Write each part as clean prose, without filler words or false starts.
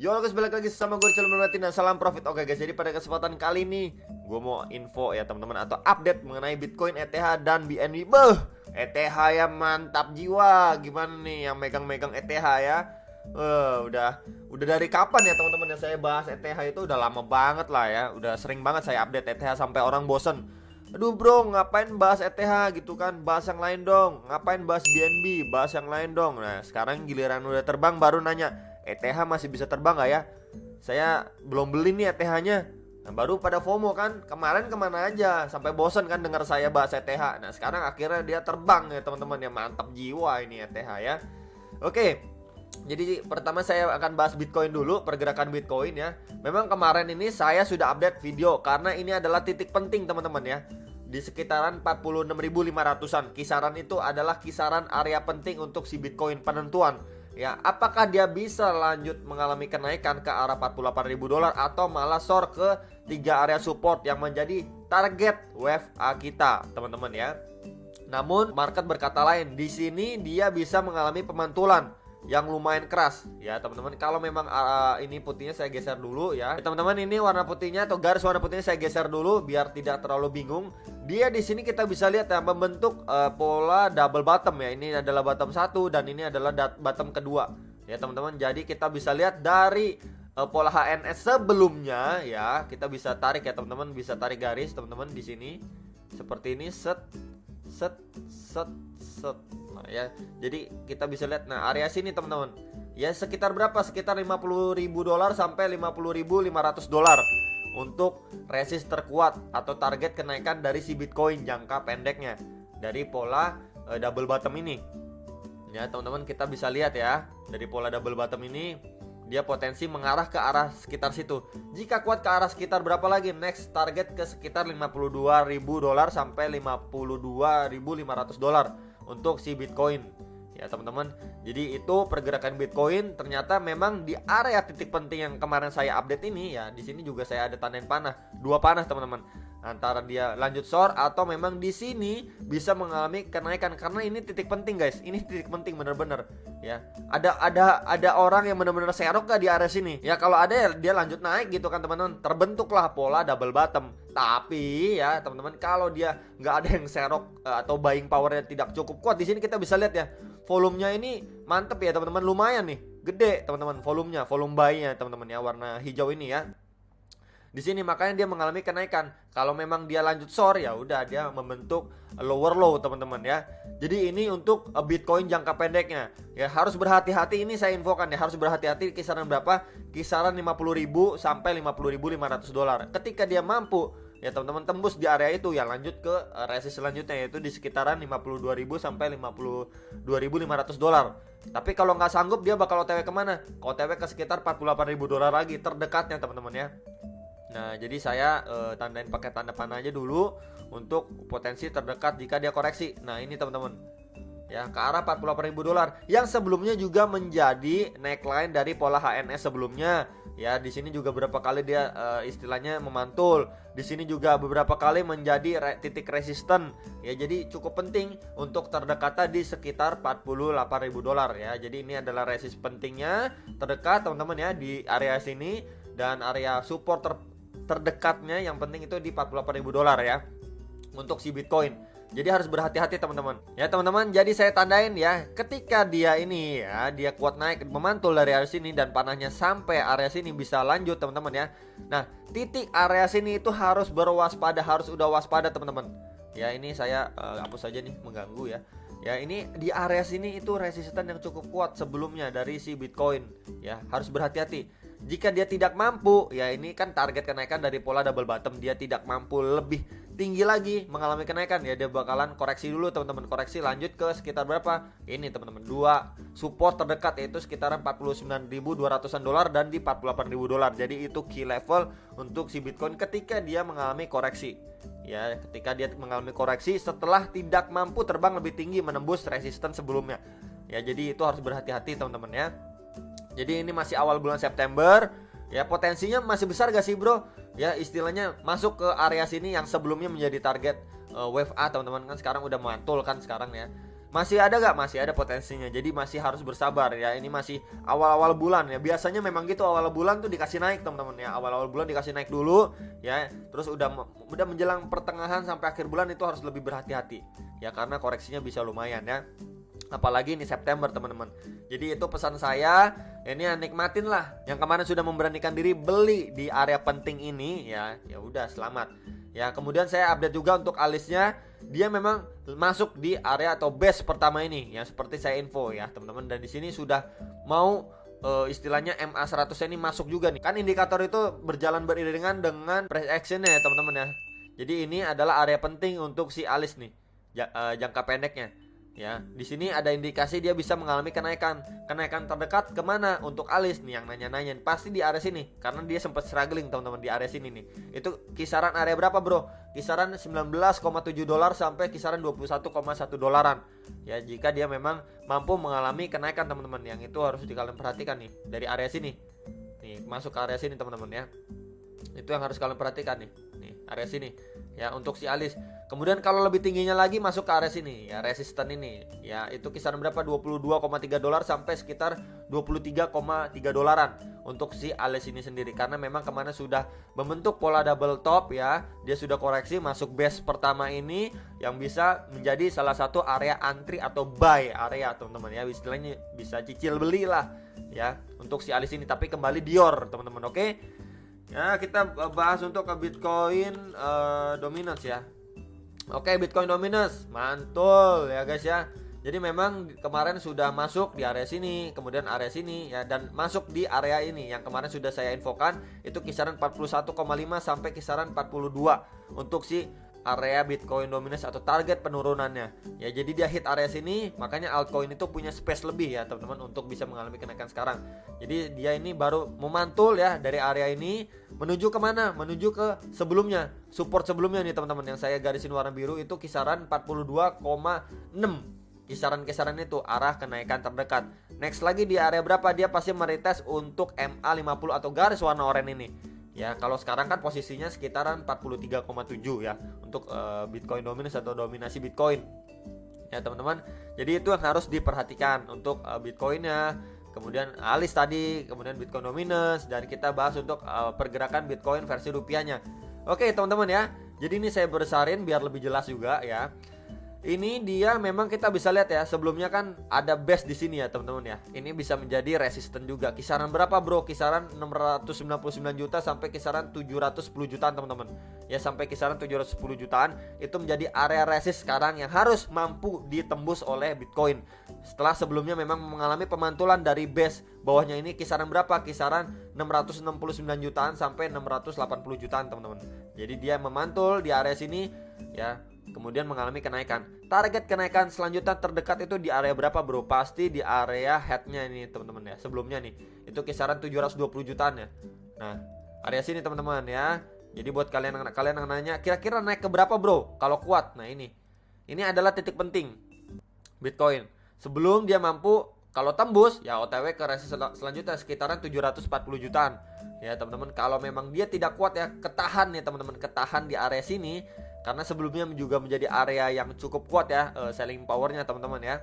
Yo guys, balik lagi sama gue Rizal Merbatin dan salam profit. Oke guys, jadi pada kesempatan kali ini gue mau info ya teman-teman, atau update mengenai Bitcoin, ETH dan BNB. ETH ya mantap jiwa. Gimana nih yang megang-megang ETH ya? Udah dari kapan ya teman-teman yang saya bahas ETH itu udah lama banget lah ya. Udah sering banget saya update ETH sampai orang bosen. Aduh bro, ngapain bahas ETH gitu kan? Bahas yang lain dong. Ngapain bahas BNB? Bahas yang lain dong. Nah sekarang giliran udah terbang baru nanya, ETH masih bisa terbang gak ya? Saya belum beli nih ETH-nya. Nah baru pada FOMO kan, kemarin kemana aja? Sampai bosen kan dengar saya bahas ETH. Nah sekarang akhirnya dia terbang ya teman-teman ya. Mantap jiwa ini ETH ya. Oke, jadi pertama saya akan bahas Bitcoin dulu, pergerakan Bitcoin ya. Memang kemarin ini saya sudah update video karena ini adalah titik penting teman-teman ya. Di sekitaran 46.500-an. Kisaran itu adalah kisaran area penting untuk si Bitcoin penentuan. Ya, apakah dia bisa lanjut mengalami kenaikan ke arah $48.000 atau malah sor ke 3 area support yang menjadi target wave A kita, teman-teman ya. Namun market berkata lain, di sini dia bisa mengalami pemantulan yang lumayan keras ya teman-teman. Kalau memang ini putihnya saya geser dulu ya. Teman-teman, ini warna putihnya atau garis warna putihnya saya geser dulu biar tidak terlalu bingung. Dia di sini kita bisa lihat ya membentuk pola double bottom ya. Ini adalah bottom 1 dan ini adalah bottom kedua ya teman-teman. Jadi kita bisa lihat dari pola HNS sebelumnya ya. Kita bisa tarik ya teman-teman, bisa tarik garis teman-teman di sini seperti ini, set set set set. Nah, ya, jadi kita bisa lihat, nah area sini teman-teman ya sekitar berapa, sekitar $50.000 sampai $50.500 untuk resist terkuat atau target kenaikan dari si Bitcoin jangka pendeknya dari pola double bottom ini ya teman-teman. Kita bisa lihat ya dari pola double bottom ini dia potensi mengarah ke arah sekitar situ. Jika kuat ke arah sekitar berapa lagi, next target ke sekitar $52.000 sampai $52.500 untuk si Bitcoin ya teman-teman. Jadi itu pergerakan Bitcoin. Ternyata memang di area titik penting yang kemarin saya update ini ya, di sini juga saya ada tandain panah, 2 panah teman-teman, antara dia lanjut short atau memang di sini bisa mengalami kenaikan. Karena ini titik penting guys, ini titik penting bener-bener ya. Ada orang yang bener-bener serok gak di area sini ya? Kalau ada ya dia lanjut naik gitu kan teman-teman, terbentuklah pola double bottom. Tapi ya teman-teman, kalau dia nggak ada yang serok atau buying powernya tidak cukup kuat, di sini kita bisa lihat ya volumenya ini mantep ya teman-teman, lumayan nih gede teman-teman volumenya, volume buy-nya teman-teman ya, warna hijau ini ya. Di sini makanya dia mengalami kenaikan. Kalau memang dia lanjut short ya udah dia membentuk lower low teman-teman ya. Jadi ini untuk Bitcoin jangka pendeknya ya, harus berhati-hati. Ini saya infokan ya, harus berhati-hati kisaran berapa, kisaran 50.000 sampai $50.500. Ketika dia mampu ya teman-teman tembus di area itu ya, lanjut ke resist selanjutnya yaitu di sekitaran 52.000 sampai $52.500. Tapi kalau nggak sanggup dia bakal OTW kemana? OTW ke sekitar $48.000 lagi terdekatnya teman-teman ya. Nah jadi saya tandain pakai tanda panah aja dulu untuk potensi terdekat jika dia koreksi. Nah ini teman-teman ya, ke arah $48.000 yang sebelumnya juga menjadi neckline dari pola HNS sebelumnya ya. Di sini juga beberapa kali dia istilahnya memantul. Di sini juga beberapa kali menjadi titik resisten ya. Jadi cukup penting untuk terdekatnya di sekitar $48.000 ya. Jadi ini adalah resist pentingnya terdekat teman-teman ya, di area sini, dan area support terdekatnya yang penting itu di $48.000 ya untuk si Bitcoin. Jadi harus berhati-hati teman-teman ya teman-teman. Jadi saya tandain ya, ketika dia ini ya, dia kuat naik memantul dari area sini dan panahnya sampai area sini bisa lanjut teman-teman ya. Nah titik area sini itu harus berwaspada, harus udah waspada teman-teman ya. Ini saya hapus saja nih, mengganggu ya. Ya ini di area sini itu resisten yang cukup kuat sebelumnya dari si Bitcoin ya, harus berhati-hati. Jika dia tidak mampu ya, ini kan target kenaikan dari pola double bottom, dia tidak mampu lebih tinggi lagi mengalami kenaikan ya, dia bakalan koreksi dulu teman-teman. Koreksi lanjut ke sekitar berapa? Ini teman-teman, 2 support terdekat yaitu sekitaran $49.200 dan di $48.000. Jadi itu key level untuk si Bitcoin ketika dia mengalami koreksi ya, ketika dia mengalami koreksi setelah tidak mampu terbang lebih tinggi menembus resisten sebelumnya ya. Jadi itu harus berhati-hati teman-teman ya. Jadi ini masih awal bulan September ya, potensinya masih besar gak sih bro ya, istilahnya masuk ke area sini yang sebelumnya menjadi target wave A teman-teman. Kan sekarang udah mantul kan sekarang ya. Masih ada gak? Masih ada potensinya. Jadi masih harus bersabar ya. Ini masih awal-awal bulan ya. Biasanya memang gitu, awal bulan tuh dikasih naik teman-teman ya. Awal-awal bulan dikasih naik dulu ya. Terus udah menjelang pertengahan sampai akhir bulan itu harus lebih berhati-hati ya, karena koreksinya bisa lumayan ya. Apalagi ini September teman-teman. Jadi itu pesan saya, ini ya, nikmatin lah. Yang kemarin sudah memberanikan diri beli di area penting ini ya. Ya udah, selamat. Ya, kemudian saya update juga untuk alisnya. Dia memang masuk di area atau base pertama ini ya, seperti saya info ya teman-teman. Dan di sini sudah mau istilahnya MA100 ini masuk juga nih. Kan indikator itu berjalan beriringan dengan price actionnya ya teman-teman ya. Jadi ini adalah area penting untuk si alis nih, jangka pendeknya. Ya, di sini ada indikasi dia bisa mengalami kenaikan terdekat kemana untuk alis nih, yang nanya-nanya pasti di area sini karena dia sempat struggling teman-teman di area sini nih. Itu kisaran area berapa bro? Kisaran 19,7 dolar sampai kisaran 21,1 dolaran. Ya, jika dia memang mampu mengalami kenaikan teman-teman, yang itu harus kalian perhatikan nih dari area sini. Nih masuk ke area sini teman-teman ya. Itu yang harus kalian perhatikan nih area sini ya untuk si alis. Kemudian kalau lebih tingginya lagi masuk ke area sini ya, resisten ini ya, itu kisaran berapa? 22,3 dolar sampai sekitar 23,3 dolaran untuk si alis ini sendiri, karena memang kemana sudah membentuk pola double top ya. Dia sudah koreksi masuk base pertama ini yang bisa menjadi salah satu area antri atau buy area teman-teman ya, istilahnya bisa cicil beli lah ya untuk si alis ini, tapi kembali Dior teman-teman. Oke ya, kita bahas untuk ke Bitcoin dominance ya. Oke, Bitcoin dominance mantul ya guys ya. Jadi memang kemarin sudah masuk di area sini, kemudian area sini ya, dan masuk di area ini yang kemarin sudah saya infokan, itu kisaran 41,5 sampai kisaran 42 untuk si area Bitcoin dominance atau target penurunannya ya. Jadi dia hit area sini, makanya altcoin itu punya space lebih ya teman-teman untuk bisa mengalami kenaikan sekarang. Jadi dia ini baru memantul ya dari area ini menuju kemana? Menuju ke sebelumnya, support sebelumnya nih teman-teman, yang saya garisin warna biru itu kisaran 42,6. Kisaran-kisaran itu arah kenaikan terdekat. Next lagi di area berapa? Dia pasti meretest untuk MA50 atau garis warna oranye ini. Ya, kalau sekarang kan posisinya sekitaran 43,7 ya untuk Bitcoin dominance atau dominasi Bitcoin. Ya, teman-teman. Jadi itu yang harus diperhatikan untuk Bitcoinnya. Kemudian alis tadi, kemudian Bitcoin dominance, dan kita bahas untuk pergerakan Bitcoin versi rupiahnya. Oke, teman-teman ya. Jadi ini saya besarin biar lebih jelas juga ya. Ini dia memang kita bisa lihat ya, sebelumnya kan ada base di sini ya teman-teman ya. Ini bisa menjadi resisten juga. Kisaran berapa bro? Kisaran 699 juta sampai kisaran 710 jutaan teman-teman. Ya, sampai kisaran 710 jutaan itu menjadi area resist sekarang yang harus mampu ditembus oleh Bitcoin. Setelah sebelumnya memang mengalami pemantulan dari base bawahnya ini kisaran berapa? Kisaran 669 jutaan sampai 680 jutaan teman-teman. Jadi dia memantul di area sini ya, kemudian mengalami kenaikan. Target kenaikan selanjutnya terdekat itu di area berapa bro? Pasti di area headnya ini teman-teman ya. Sebelumnya nih itu kisaran 720 jutaan ya. Nah, area sini teman-teman ya. Jadi buat kalian yang nanya kira-kira naik ke berapa bro kalau kuat? Nah, ini adalah titik penting Bitcoin. Sebelum dia mampu, kalau tembus ya OTW ke resisten selanjutnya sekitaran 740 jutaan. Ya teman-teman, kalau memang dia tidak kuat ya, ketahan nih teman-teman, ketahan di area sini. Karena sebelumnya juga menjadi area yang cukup kuat ya selling powernya teman-teman ya.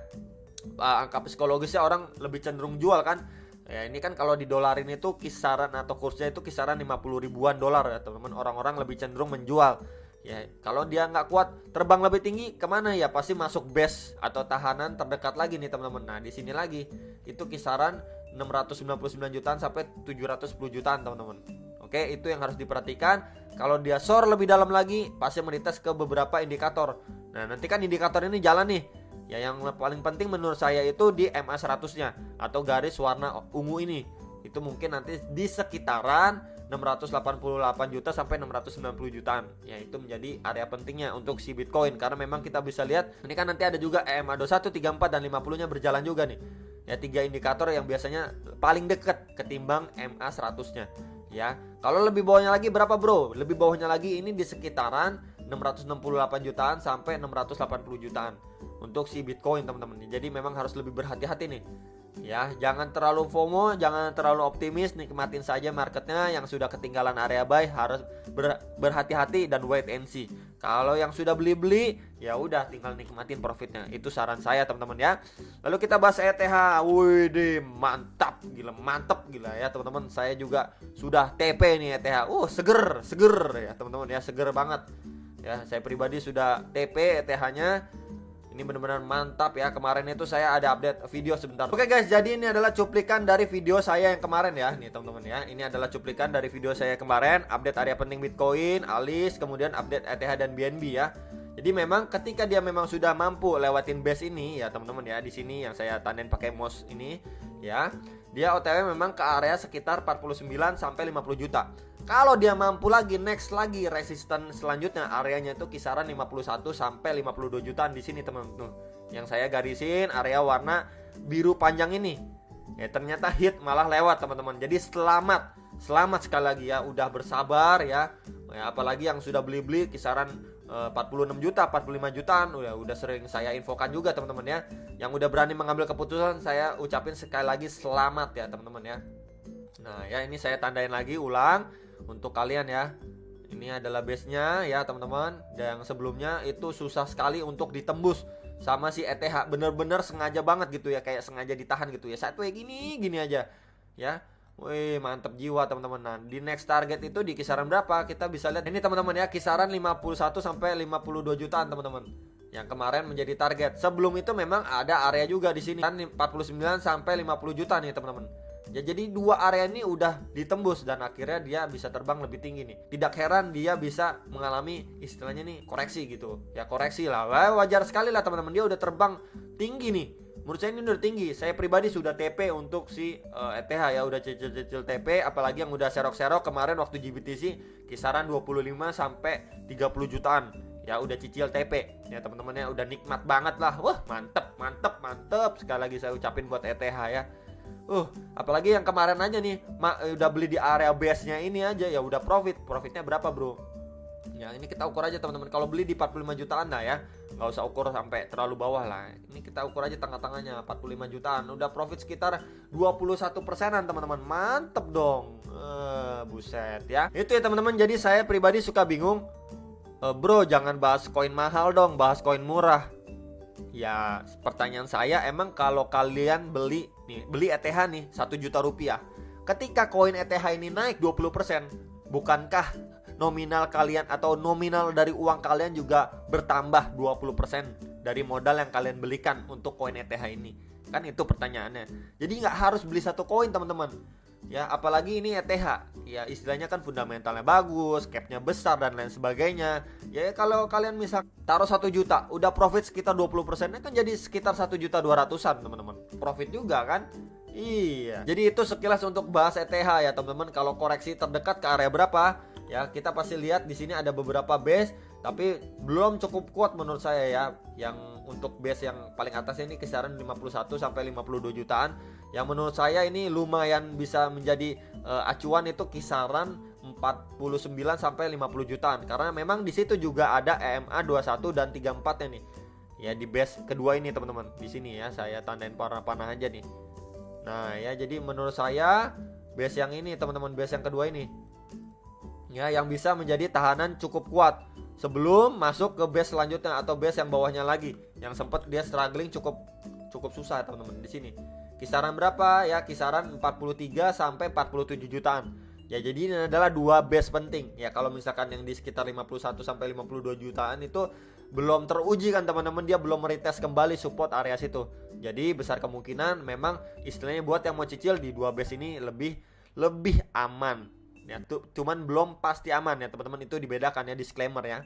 Angka psikologisnya orang lebih cenderung jual kan. Ya, ini kan kalau di dolarin itu kisaran atau kursnya itu kisaran 50 ribuan dolar ya teman-teman. Orang-orang lebih cenderung menjual. Ya, kalau dia nggak kuat terbang lebih tinggi kemana ya? Pasti masuk base atau tahanan terdekat lagi nih teman-teman. Nah, di sini lagi itu kisaran 699 jutaan sampai 710 jutaan teman-teman. Oke, itu yang harus diperhatikan. Kalau dia soar lebih dalam lagi, pasti menites ke beberapa indikator. Nah, nanti kan indikator ini jalan nih. Ya, yang paling penting menurut saya itu di MA100-nya atau garis warna ungu ini. Itu mungkin nanti di sekitaran 688 juta sampai 690 jutaan. Ya, itu menjadi area pentingnya untuk si Bitcoin, karena memang kita bisa lihat ini kan nanti ada juga EMA21, 34 dan 50-nya berjalan juga nih. Ya, 3 indikator yang biasanya paling dekat ketimbang MA100-nya. Ya, kalau lebih bawahnya lagi berapa bro? Lebih bawahnya lagi ini di sekitaran 668 jutaan sampai 680 jutaan untuk si Bitcoin teman-teman. Jadi memang harus lebih berhati-hati nih. Ya, jangan terlalu FOMO, jangan terlalu optimis, nikmatin saja marketnya. Yang sudah ketinggalan area buy harus berhati-hati dan wait and see. Kalau yang sudah beli-beli, ya udah tinggal nikmatin profitnya. Itu saran saya teman-teman ya. Lalu kita bahas ETH. Wih, mantap gila ya teman-teman. Saya juga sudah TP nih ETH. Seger ya teman-teman ya, seger banget. Ya, saya pribadi sudah TP ETH-nya. Ini benar-benar mantap ya. Kemarin itu saya ada update video sebentar. Oke guys, jadi ini adalah cuplikan dari video saya yang kemarin ya. Nih teman-teman ya. Ini adalah cuplikan dari video saya kemarin, update area penting Bitcoin, Alice, kemudian update ETH dan BNB ya. Jadi memang ketika dia memang sudah mampu lewatin base ini ya teman-teman ya, di sini yang saya tandain pakai mouse ini ya. Dia OTW memang ke area sekitar 49 sampai 50 juta. Kalau dia mampu lagi next lagi resisten selanjutnya areanya itu kisaran 51 sampai 52 jutaan di sini teman-teman. Yang saya garisin area warna biru panjang ini. Ya ternyata hit malah lewat teman-teman. Jadi selamat sekali lagi ya, udah bersabar ya. Apalagi yang sudah beli-beli kisaran 46 juta, 45 jutaan udah sering saya infokan juga teman-teman ya. Yang udah berani mengambil keputusan saya ucapin sekali lagi selamat ya teman-teman ya. Nah ya, ini saya tandain lagi ulang untuk kalian ya. Ini adalah base-nya ya teman-teman. Yang sebelumnya itu susah sekali untuk ditembus sama si ETH. Bener-bener sengaja banget gitu ya, kayak sengaja ditahan gitu ya. Satu gini aja ya. Wih, mantep jiwa teman-teman. Nah, di next target itu di kisaran berapa? Kita bisa lihat ini teman-teman ya, kisaran 51 sampai 52 jutaan teman-teman. Yang kemarin menjadi target. Sebelum itu memang ada area juga di sini kan 49 sampai 50 juta nih teman-teman. Ya, jadi dua area ini udah ditembus dan akhirnya dia bisa terbang lebih tinggi nih. Tidak heran dia bisa mengalami istilahnya nih koreksi gitu. Ya koreksi lah. Wajar sekali lah teman-teman, dia udah terbang tinggi nih. Menurut saya ini udah tinggi. Saya pribadi sudah TP untuk si ETH ya, udah cicil-cicil TP, apalagi yang udah serok-serok kemarin waktu GBTC kisaran 25 sampai 30 jutaan. Ya udah cicil TP. Ya teman-teman ya, udah nikmat banget lah. Wah, mantep. Sekali lagi saya ucapin buat ETH ya. Apalagi yang kemarin aja nih, udah beli di area base-nya ini aja ya udah profitnya berapa bro? Ya ini kita ukur aja teman-teman. Kalau beli di 45 jutaan lah ya, nggak usah ukur sampai terlalu bawah lah. Ini kita ukur aja tengah-tengahnya 45 jutaan, udah profit sekitar 21%-an teman-teman. Mantep dong. Buset ya. Itu ya teman-teman. Jadi saya pribadi suka bingung, bro jangan bahas koin mahal dong, bahas koin murah. Ya pertanyaan saya, emang kalau kalian beli ETH nih 1 juta rupiah, ketika koin ETH ini naik 20%, bukankah nominal kalian atau nominal dari uang kalian juga bertambah 20% dari modal yang kalian belikan untuk koin ETH ini? Kan itu pertanyaannya. Jadi nggak harus beli satu koin teman-teman. Ya apalagi ini ETH, ya istilahnya kan fundamentalnya bagus, capnya besar dan lain sebagainya. Ya kalau kalian misal taruh 1 juta, udah profit sekitar 20%-nya kan jadi sekitar 1.200.000-an teman-teman. Profit juga kan? Iya. Jadi itu sekilas untuk bahas ETH ya teman-teman. Kalau koreksi terdekat ke area berapa? Ya kita pasti lihat di sini ada beberapa base, tapi belum cukup kuat menurut saya ya. Yang untuk base yang paling atas ini kisaran 51 sampai 52 jutaan. Yang menurut saya ini lumayan bisa menjadi acuan, itu kisaran 49 sampai 50 jutaan. Karena memang di situ juga ada EMA 21 dan 34-nya nih. Ya di base kedua ini teman-teman. Di sini ya saya tandain panah-panah aja nih. Nah, ya jadi menurut saya base yang ini teman-teman, base yang kedua ini. Ya yang bisa menjadi tahanan cukup kuat sebelum masuk ke base selanjutnya atau base yang bawahnya lagi. Yang sempat dia struggling cukup susah teman-teman di sini. Kisaran berapa ya? Kisaran 43 sampai 47 jutaan. Ya jadi ini adalah dua base penting. Ya kalau misalkan yang di sekitar 51 sampai 52 jutaan itu belum teruji kan teman-teman, dia belum meretest kembali support area situ. Jadi besar kemungkinan memang istilahnya buat yang mau cicil di dua base ini lebih aman. Ya cuman belum pasti aman ya teman-teman, itu dibedakan ya, disclaimer ya.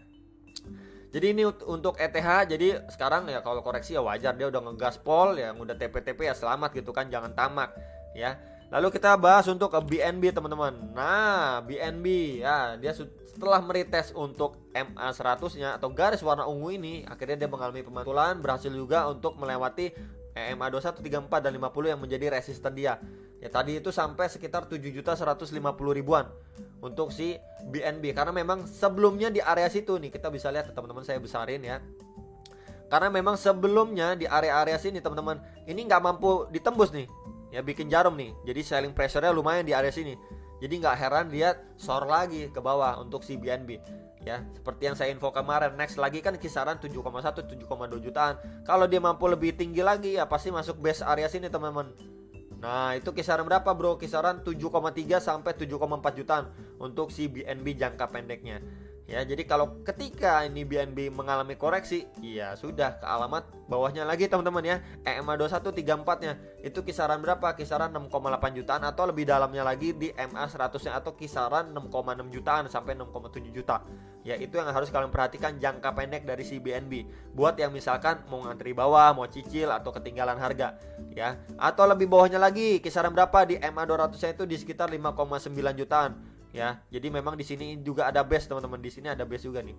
Jadi ini untuk ETH. Jadi sekarang ya kalau koreksi ya wajar, dia udah ngegaspol ya, udah TP-TP ya selamat gitu kan, jangan tamak ya. Lalu kita bahas untuk BNB teman-teman. Nah BNB ya, dia setelah meretest untuk MA100-nya atau garis warna ungu ini, akhirnya dia mengalami pemantulan, berhasil juga untuk melewati EMA 21, 34 dan 50 yang menjadi resisten dia. Ya tadi itu sampai sekitar 7.150.000-an untuk si BNB. Karena memang sebelumnya di area situ nih, kita bisa lihat teman-teman, saya besarin ya. Karena memang sebelumnya di area-area sini teman-teman, ini nggak mampu ditembus nih, ya bikin jarum nih. Jadi selling pressure-nya lumayan di area sini. Jadi nggak heran dia short lagi ke bawah untuk si BNB. Ya, seperti yang saya info kemarin, next lagi kan kisaran 7,1 7,2 jutaan. Kalau dia mampu lebih tinggi lagi ya pasti masuk base area sini teman-teman. Nah, itu kisaran berapa, Bro? Kisaran 7,3 sampai 7,4 jutaan untuk si BNB jangka pendeknya. Ya, jadi kalau ketika ini BNB mengalami koreksi, ya sudah ke alamat bawahnya lagi teman-teman ya. EMA 2134-nya itu kisaran berapa? Kisaran 6,8 jutaan atau lebih dalamnya lagi di MA 100-nya atau kisaran 6,6 jutaan sampai 6,7 juta. Ya, itu yang harus kalian perhatikan jangka pendek dari si BNB. Buat yang misalkan mau ngantri bawah, mau cicil atau ketinggalan harga, ya. Atau lebih bawahnya lagi, kisaran berapa di MA 200-nya itu di sekitar 5,9 jutaan. Ya, jadi memang di sini juga ada base teman-teman. Di sini ada base juga nih.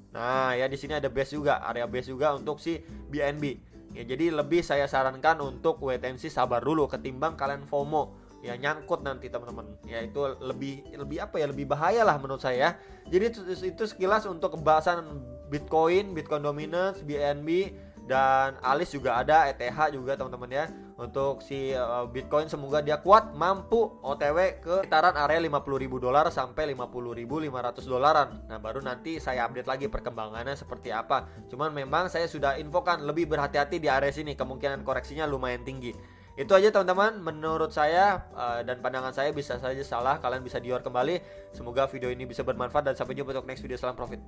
Nah, ya di sini ada base juga, area base juga untuk si BNB. Ya, jadi lebih saya sarankan untuk wait and see, sabar dulu ketimbang kalian FOMO. Ya, nyangkut nanti teman-teman. Ya, itu lebih apa ya? Lebih bahaya lah menurut saya. Jadi itu sekilas untuk pembahasan Bitcoin dominance, BNB, dan Alis juga ada, ETH juga teman-teman ya. Untuk si Bitcoin semoga dia kuat, mampu OTW ke sekitaran area $50.000 sampai $50.500. Nah, baru nanti saya update lagi perkembangannya seperti apa. Cuman memang saya sudah infokan lebih berhati-hati di area sini, kemungkinan koreksinya lumayan tinggi. Itu aja teman-teman menurut saya, dan pandangan saya bisa saja salah, kalian bisa dior kembali. Semoga video ini bisa bermanfaat dan sampai jumpa untuk next video. Salam profit.